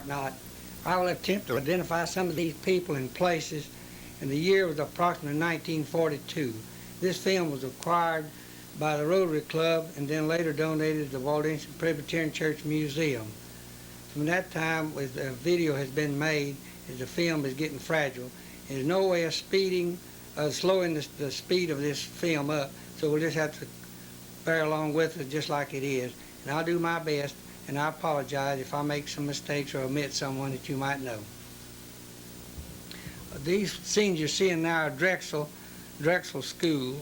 Martinat. I will attempt to identify some of these people and places, and the year was approximately 1942. This film was acquired by the Rotary Club and then later donated to the Valdese Presbyterian Church Museum. From that time, a video has been made as the film is getting fragile. There's no way of slowing the speed of this film up, so we'll just have to bear along with it just like it is. And I'll do my best, and I apologize if I make some mistakes or omit someone that you might know. These scenes you're seeing now are Drexel School.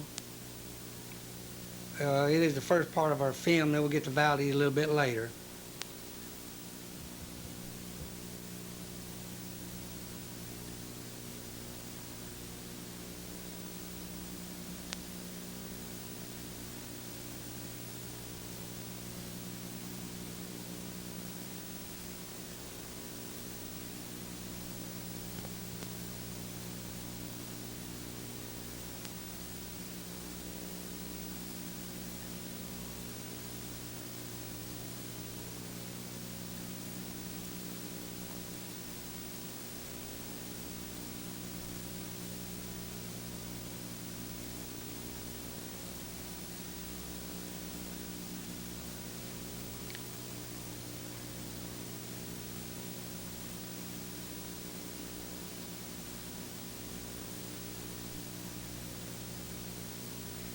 It is the first part of our film, then we'll get to Valdese a little bit later.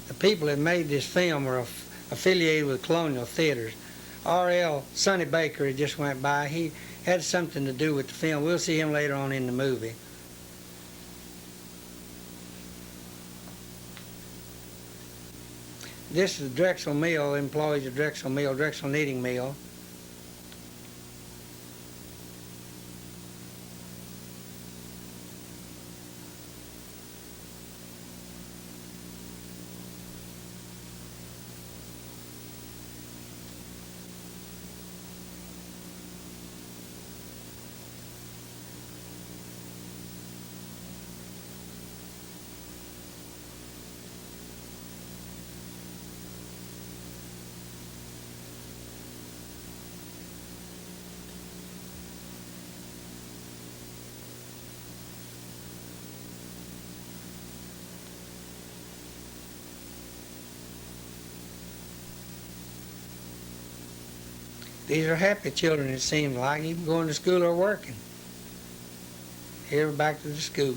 The people that made this film were affiliated with Colonial Theaters. R.L. Sonny Baker had just went by. He had something to do with the film. We'll see him later on in the movie. This is Drexel Mill, employees of Drexel Mill, Drexel Knitting Mill. These are happy children, it seems like, even going to school or working. Here we're back to the school.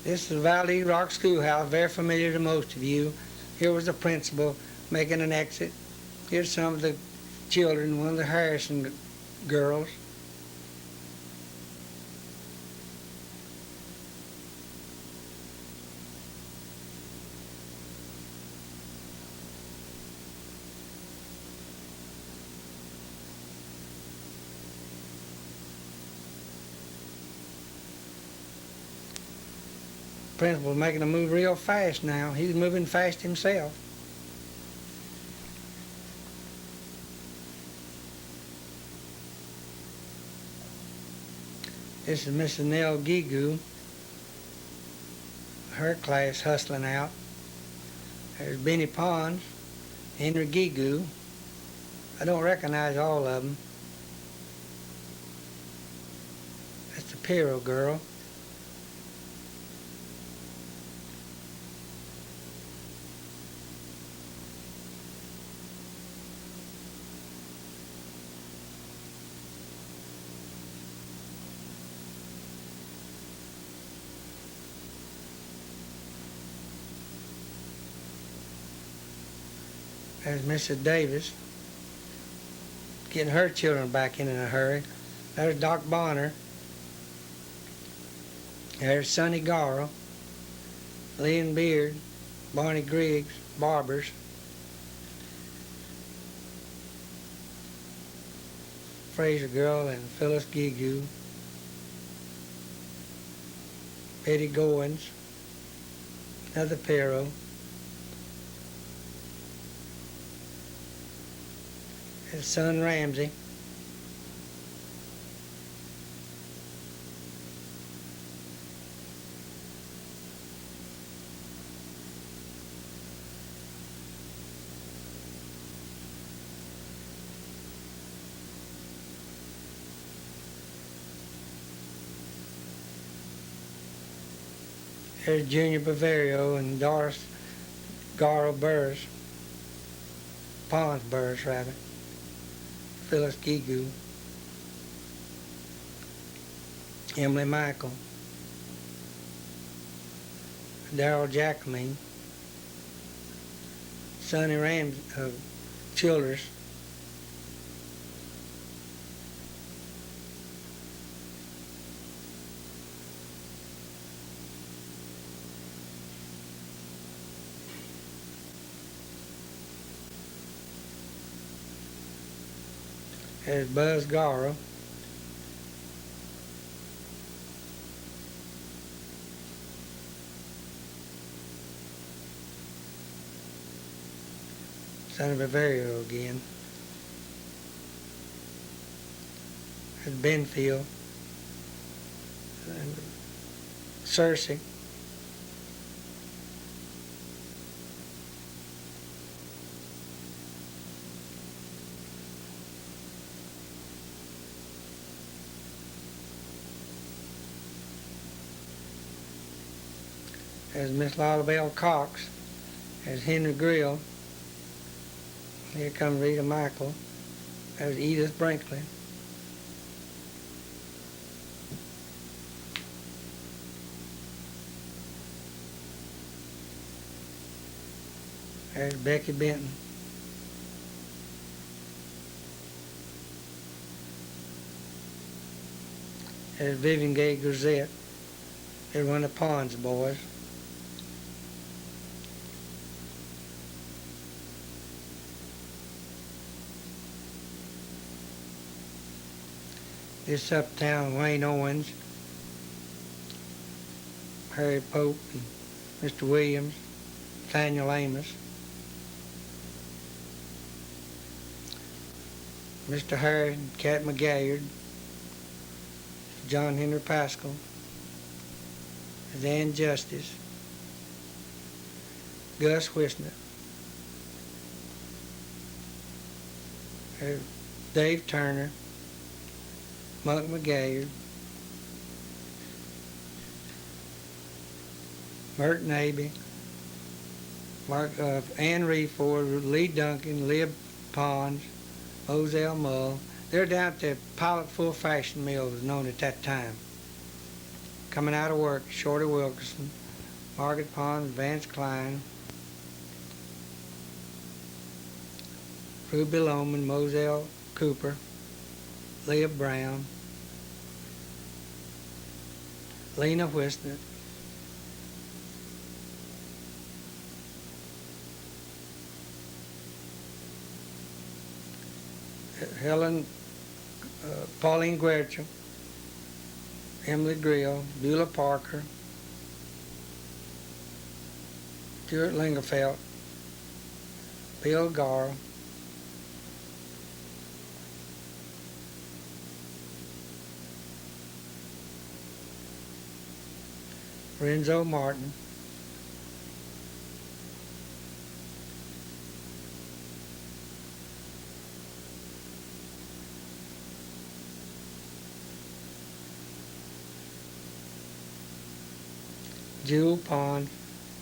This is the Valdese Rock Schoolhouse, very familiar to most of you. Here was the principal making an exit. Here's some of the children, one of the Harrison girls. Principal's making a move real fast now. He's moving fast himself. This is Mrs. Nell Gigu, her class hustling out. There's Benny Pons, Henry Gigu. I don't recognize all of them. That's the Pero girl. There's Mrs. Davis, getting her children back in a hurry. There's Doc Bonner. There's Sonny Garrell, Lynn Beard, Barney Griggs, barbers. Fraser girl and Phyllis Gigu. Betty Goins, another Pero. His son Ramsey, There's Junior Bavario and Doris Garrow Burrs, Pons Burrs rather, Phyllis Gigu, Emily Michael, Darrell Jacqueline, Sonny Childers, there's Buzz Garrow, Sonny Bavario again. There's Benfield, and Cersei, there's Miss Lolabelle Cox, there's Henry Grill, here comes Rita Michael, there's Edith Brinkley, there's Becky Benton, there's Vivian Gay Grisette, there's one of the Pons boys. This uptown Wayne Owens, Harry Pope, and Mr. Williams, Daniel Amos, Mr. Harry and Cat McGalliard, John Henry Pascal, Dan Justice, Gus Wisner, Dave Turner, Monk McGalliard, Merton Abbey, Ann Reeford, Lee Duncan, Leah Pons, Ozell Mull. They're down at the Pilot Full Fashion Mill, was known at that time. Coming out of work, Shorty Wilkerson, Margaret Pons, Vance Klein, Ruby Loman, Moselle Cooper, Leah Brown, Lena Whistner, Helen, Pauline Guercio, Emily Grill, Beulah Parker, Stuart Lingerfeld, Bill Garl, Renzo Martin, Jewel Pond,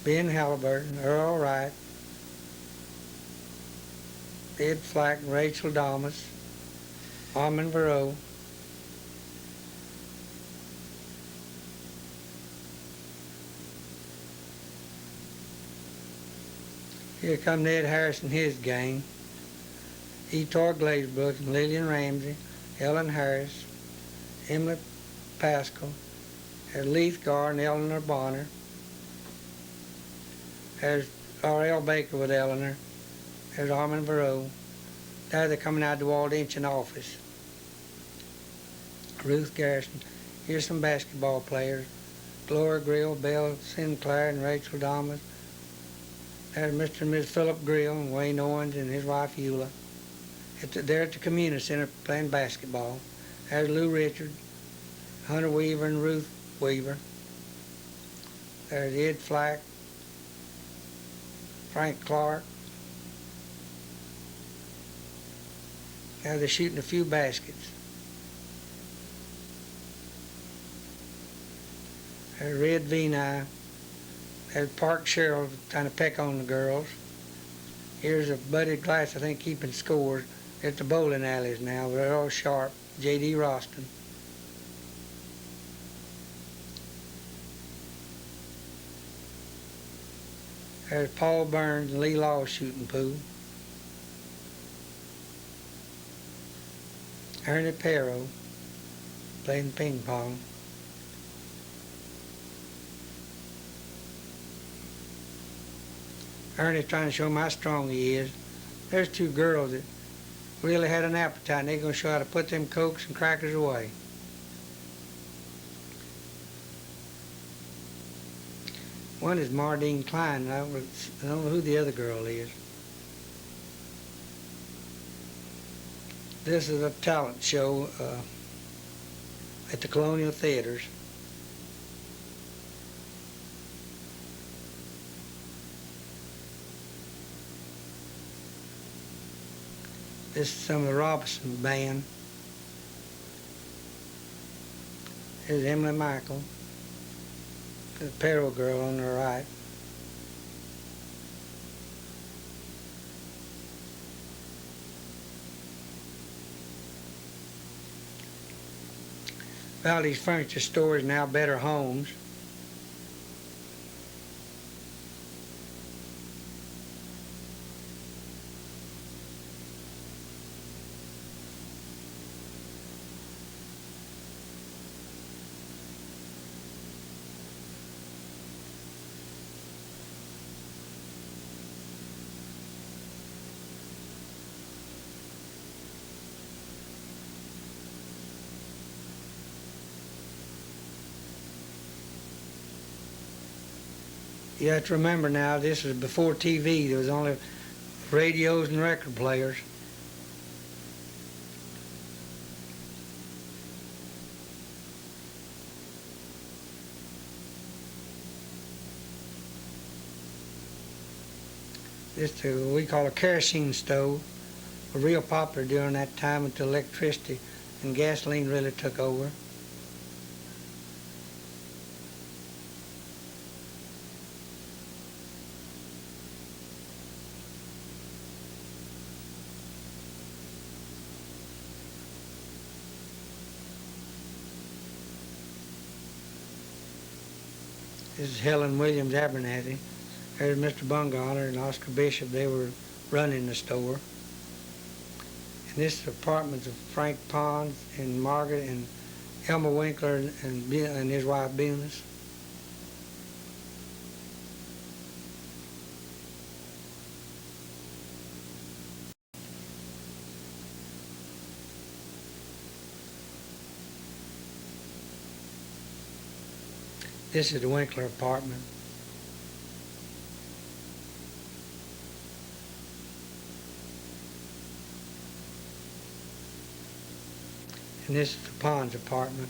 Ben Halliburton, Earl Wright, Ed Flack, Rachel Damas, Armand Varro, here come Ned Harris and his gang, Etor Glazebrook and Lillian Ramsey, Ellen Harris, Emily Pascal, there's Leith Garr and Eleanor Bonner, there's R.L. Baker with Eleanor, there's Armand Varro, there they're coming out of the Waldensian office, Ruth Garrison. Here's some basketball players, Gloria Grill, Belle Sinclair and Rachel Damas. There's Mr. and Ms. Philip Grill and Wayne Owens and his wife Eula. They're at the community center playing basketball. There's Lou Richard, Hunter Weaver and Ruth Weaver. There's Ed Flack, Frank Clark. Now they're shooting a few baskets. There's Red Veni, There's Park Cheryl trying to peck on the girls. Here's a Buddy Glass, I think, keeping scores. At the bowling alleys now, but they're all sharp. J.D. Roston. There's Paul Burns and Lee Law shooting pool. Ernie Perro playing ping pong. Ernie's trying to show him how strong he is. There's two girls that really had an appetite, and they're going to show how to put them Cokes and crackers away. One is Mardine Klein, and I don't know who the other girl is. This is a talent show at the Colonial Theaters. This is some of the Robinson band. Here's Emily Michael, the Perro girl on the right. Valdese Furniture Store is now Better Homes. You have to remember now, this was before TV. There was only radios and record players. This is what we call a kerosene stove. Was real popular during that time until electricity and gasoline really took over. This is Helen Williams Abernathy. There's Mr. Bungardner and Oscar Bishop. They were running the store. And this is apartments of Frank Pons and Margaret and Elmer Winkler and his wife Beanis. This is the Winkler apartment. And this is the Pons apartment.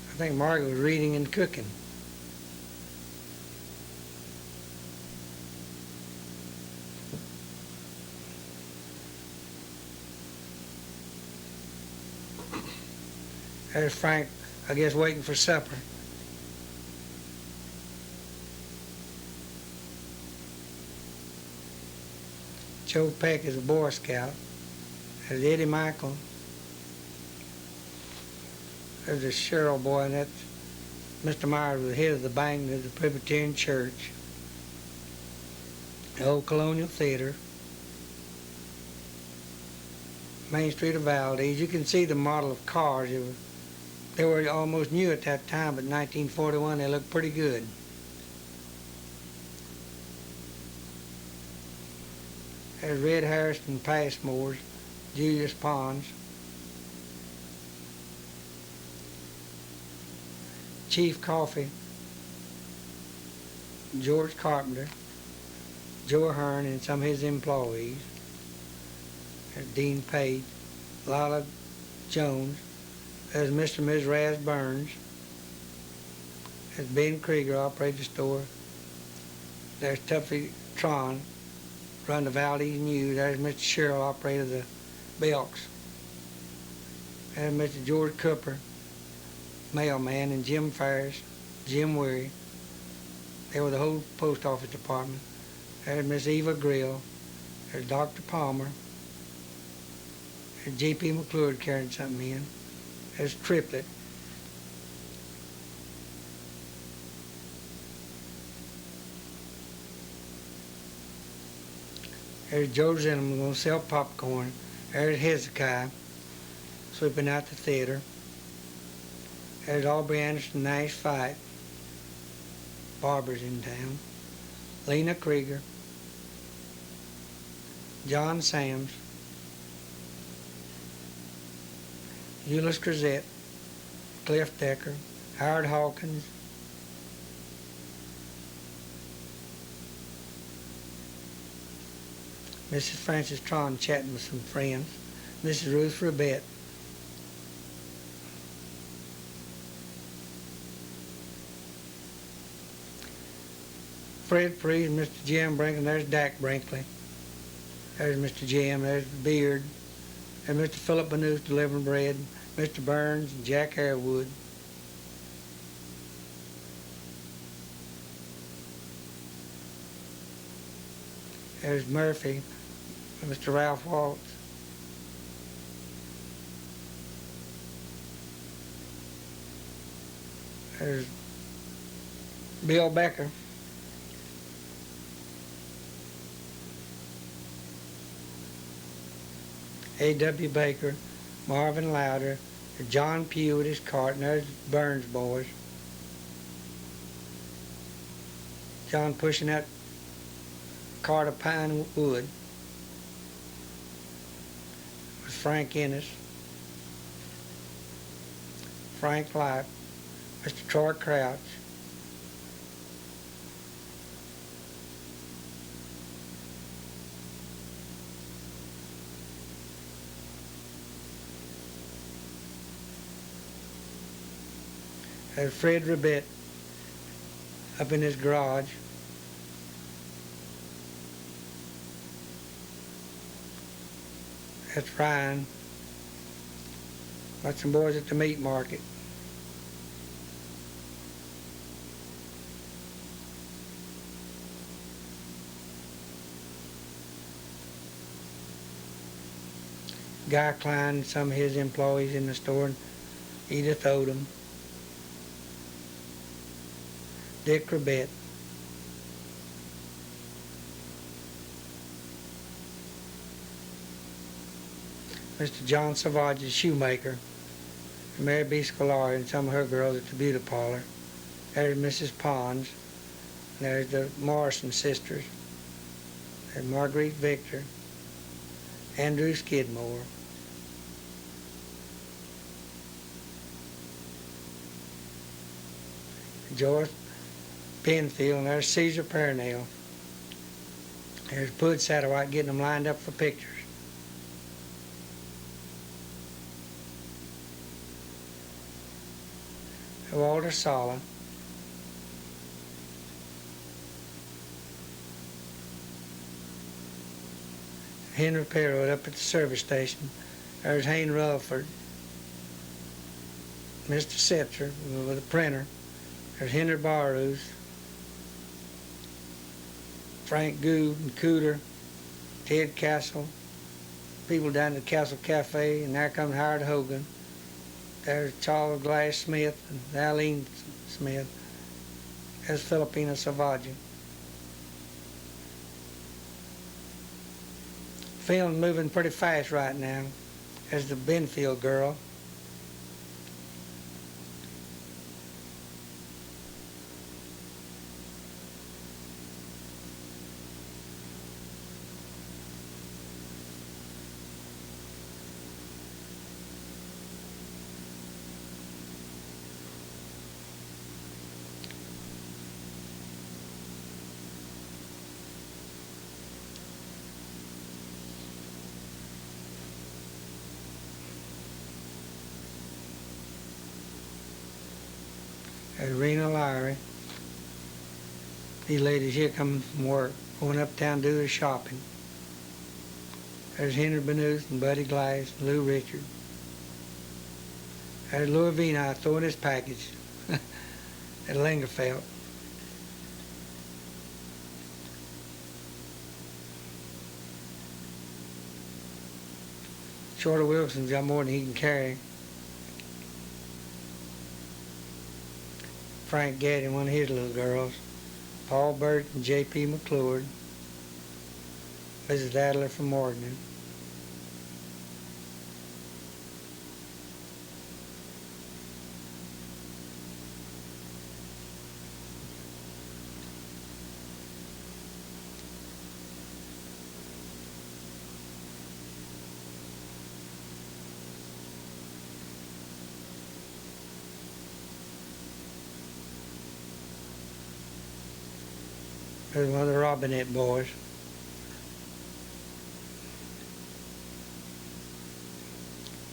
I think Margaret was reading and cooking. There's Frank, I guess, waiting for supper. Joe Peck is a Boy Scout. There's Eddie Michael. There's a Cheryl boy, and that's Mr. Myers was the head of the bank of the Presbyterian Church. The old Colonial Theater. Main Street of Valdese. You can see the model of cars. They were almost new at that time, but in 1941 they looked pretty good. There's Red Harrison Passmore's, Julius Pons. Chief Coffee, George Carpenter, Joe Hearn and some of his employees. There's Dean Page, Lila Jones. There's Mr. and Ms. Raz Burns. There's Ben Krieger, operated the store. There's Tuffy Tron, run the Valdese News. There's Mr. Sherrill, operated the Belks. There's Mr. George Cooper, mailman, and Jim Ferris, Jim Weary. They were the whole post office department. There's Miss Eva Grill. There's Dr. Palmer. There's J.P. McClure carrying something in. There's Triplet. There's Joe Zinneman going to sell popcorn. There's Hezekiah sweeping out the theater. There's Aubrey Anderson, Nash Fight. Barbara's in town. Lena Krieger. John Sams. Euless Grisette. Cliff Decker. Howard Hawkins. Mrs. Francis Tron chatting with some friends. Mrs. Ruth Ribette. Fred Freeze, Mr. Jim Brinkley. There's Dak Brinkley. There's Mr. Jim. There's Beard. There's Mr. Philip Benoot delivering bread. Mr. Burns and Jack Harewood. There's Murphy. Mr. Ralph Waltz. There's Bill Becker. A.W. Baker, Marvin Louder, John Pugh with his cart, and there's Burns boys. John pushing that cart of pine wood. With Frank Ennis, Frank Light, Mr. Troy Crouch, there's Fred Ribette up in his garage. That's Ryan. Got some boys at the meat market. Guy Klein and some of his employees in the store. Edith Odom. Dick Ribette. Mr. John Savage, the shoemaker. Mary B. Scolari and some of her girls at the beauty parlor. There's Mrs. Pons. There's the Morrison sisters. There's Marguerite Victor. Andrew Skidmore. George Penfield, and there's Caesar Parnell. There's Bud Satterwhite getting them lined up for pictures. Walter Sala. Henry Perrott up at the service station. There's Hayne Rutherford. Mr. Setzer with a printer. There's Henry Barrows. Frank Goode and Cooter. Ted Castle. People down at the Castle Cafe, and there comes Howard Hogan. There's Charles Glass Smith and Aline Smith. There's Filipina Savage. Film's moving pretty fast right now. There's the Benfield girl. There's Rena Lowry. These ladies here coming from work, going uptown to do their shopping. There's Henry Benoist and Buddy Glass, Lou Richard. There's Louis Vina throwing his package at Lingerfeld. Shorty Wilson's got more than he can carry. Frank Gaddy, one of his little girls. Paul Burt and J.P. McClure. Mrs. Adler from Morgan. There's one of the Robinette boys.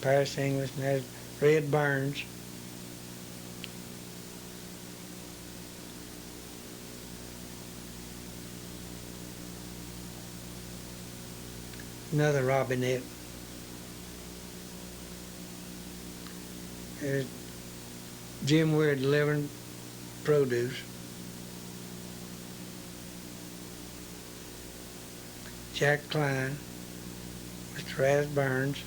Paris English, and there's Red Burns. Another Robinette. There's Jim Weir delivering produce. Jack Klein, Mr. Raz Burns.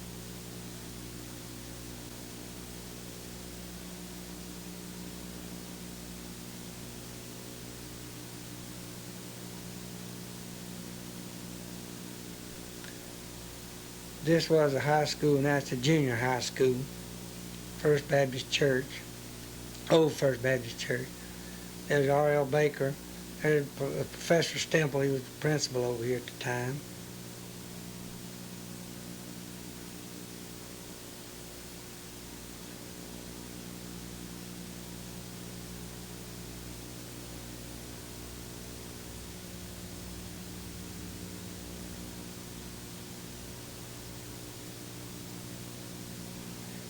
This was a high school, and that's a junior high school. First Baptist Church, old First Baptist Church. There's R.L. Baker. There's Professor Stemple, he was the principal over here at the time.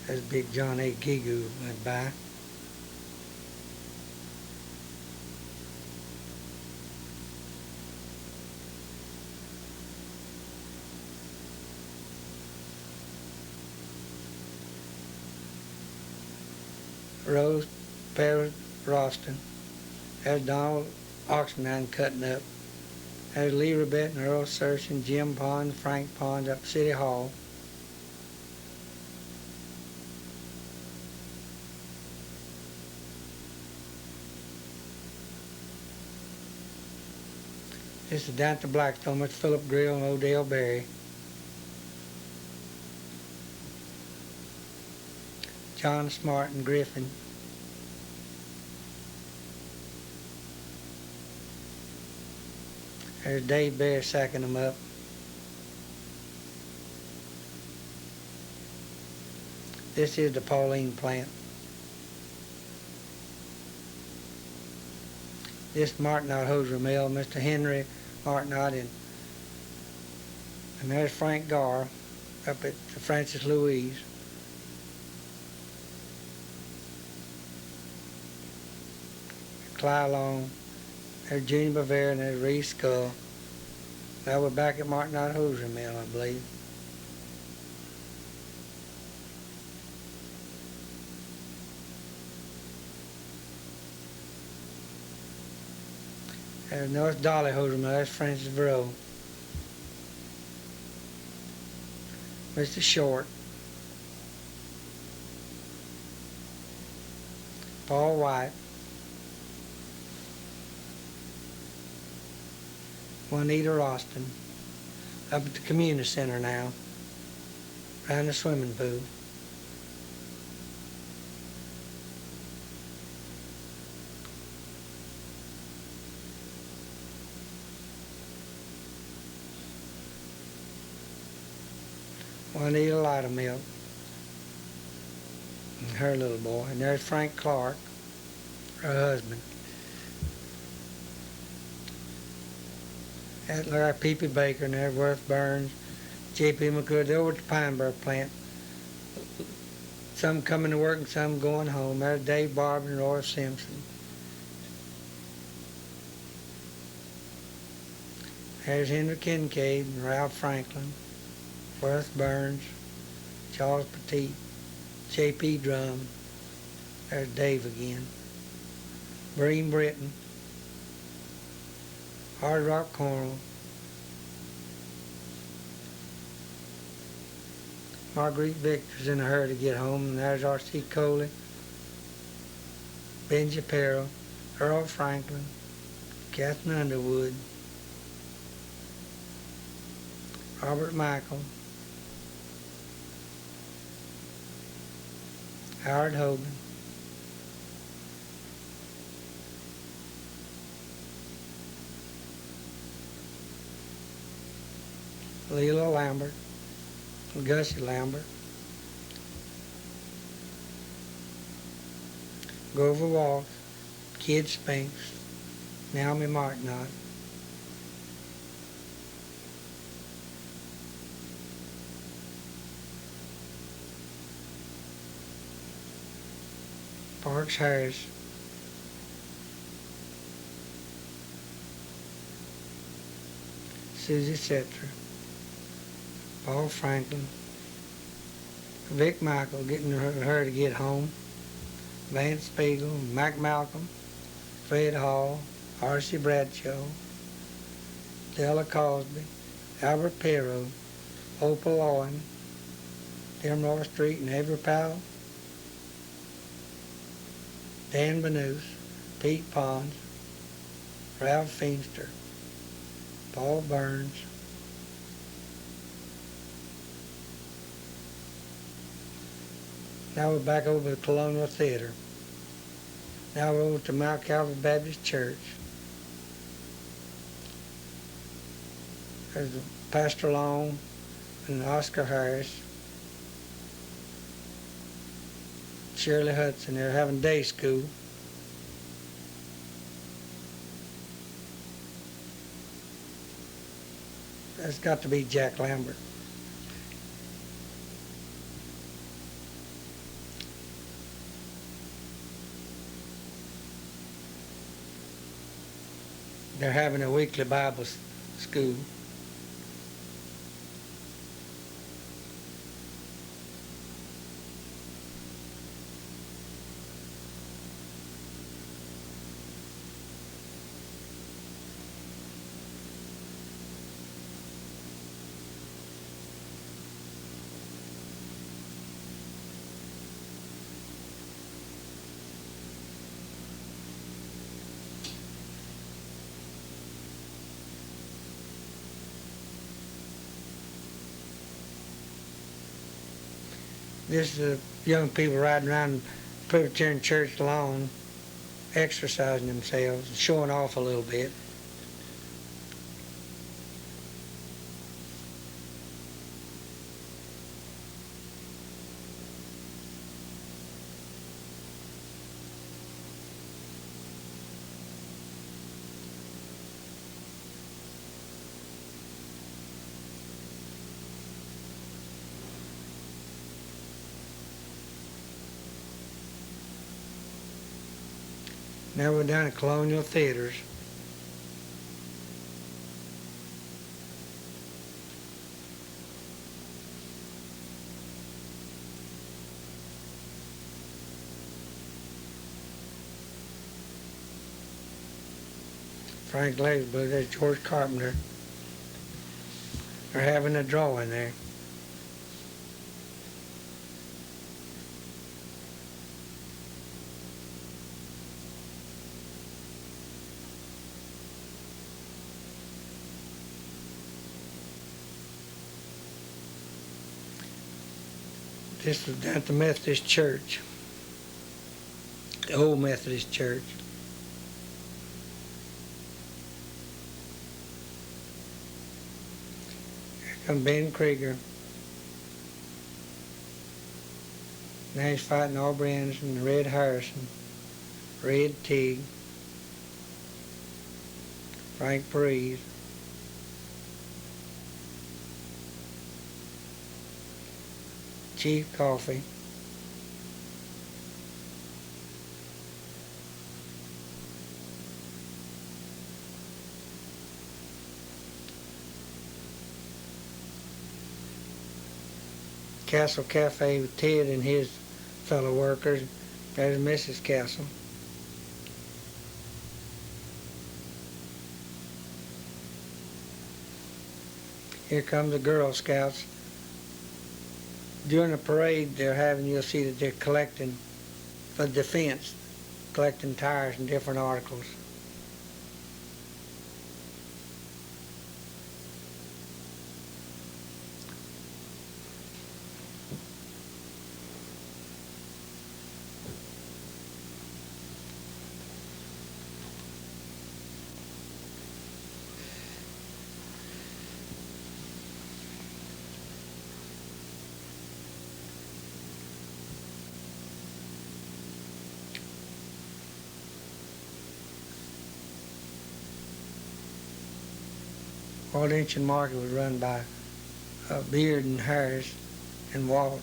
There's Big John A. Gigu went by. Rose Perry Roston. There's Donald Oxenine cutting up. There's Lee Rabette and Earl Searson, Jim Pond, Frank Pond up City Hall. This is down at the Blackstone, Mr. Philip Grill and Odell Berry. John Smart and Griffin. There's Dave Bear sacking them up. This is the Pauline plant. This Martinat hosiery mill, Mr. Henry Martinat, and there's Frank Garr up at the Francis Louise. Cly Long, there's Junior Bavaria, and there's Reese Skull. Now we're back at Martinat hosiery mill, I believe. There's North Dolly hosiery mill, that's Francis Verreau. Mr. Short. Paul White. Juanita Roston, up at the community center now, around the swimming pool. Juanita Loudermilk and her little boy, and there's Frank Clark, her husband. That's like P.P. Baker, and there's Worth Burns, J.P. McClure. They're over at the Pineberg plant. Some coming to work and some going home. There's Dave Barber and Roy Simpson. There's Henry Kincaid and Ralph Franklin. Worth Burns, Charles Petit, J.P. Drum, there's Dave again, Bream Britton, Hard Rock Cornwall, Marguerite Victor's in a hurry to get home, and there's R.C. Coley, Ben Shapiro, Earl Franklin, Catherine Underwood, Robert Michael, Howard Hogan, Leela Lambert, Gussie Lambert, Grover Walsh, Kid Spinks, Naomi Martinat, Parks Harris, Susie Setzer, Paul Franklin, Vic Michael getting her to get home, Vance Spiegel, Mac Malcolm, Fred Hall, R.C. Bradshaw, Della Cosby, Albert Perot, Opal Owen, Delmore Street and Avery Powell, Dan Banus, Pete Pons, Ralph Feimster, Paul Burns, now we're back over to the Colonial Theater. Now we're over to Mount Calvary Baptist Church. There's Pastor Long and Oscar Harris, Shirley Hudson. They're having day school. That's got to be Jack Lambert. They're having a weekly Bible school. This is young people riding around the Presbyterian church lawn, exercising themselves, showing off a little bit. Now we're down at Colonial Theaters. Frank Langsbury, there's George Carpenter. They're having a drawing there. This was down at the Methodist Church, the old Methodist Church. Here comes Ben Krieger. Now he's fighting Aubrey Anderson, Red Harrison, Red Teague, Frank Parise, Chief Coffee, Castle Cafe with Ted and his fellow workers. There's Mrs. Castle. Here come the Girl Scouts. During the parade they're having, you'll see that they're collecting for defense, collecting tires and different articles. Valdese Market was run by Beard and Harris and Walsh.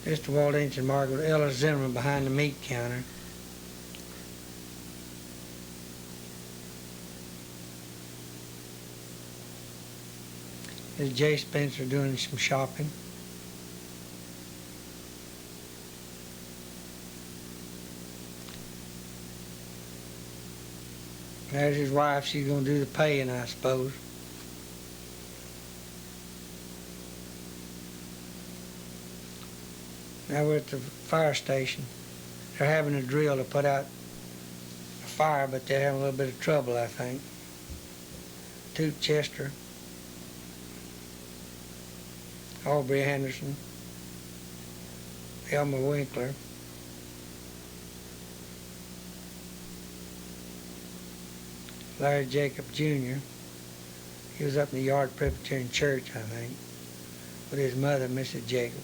This is the Valdese Market with Ella Zimmerman behind the meat counter. There's Jay Spencer doing some shopping. There's his wife. She's going to do the paying, I suppose. Now we're at the fire station. They're having a drill to put out a fire, but they're having a little bit of trouble, I think. Toot Chester. Aubrey Henderson, Elmer Winkler, Larry Jacob Jr. He was up in the Yard Presbyterian Church, I think, with his mother, Mrs. Jacob.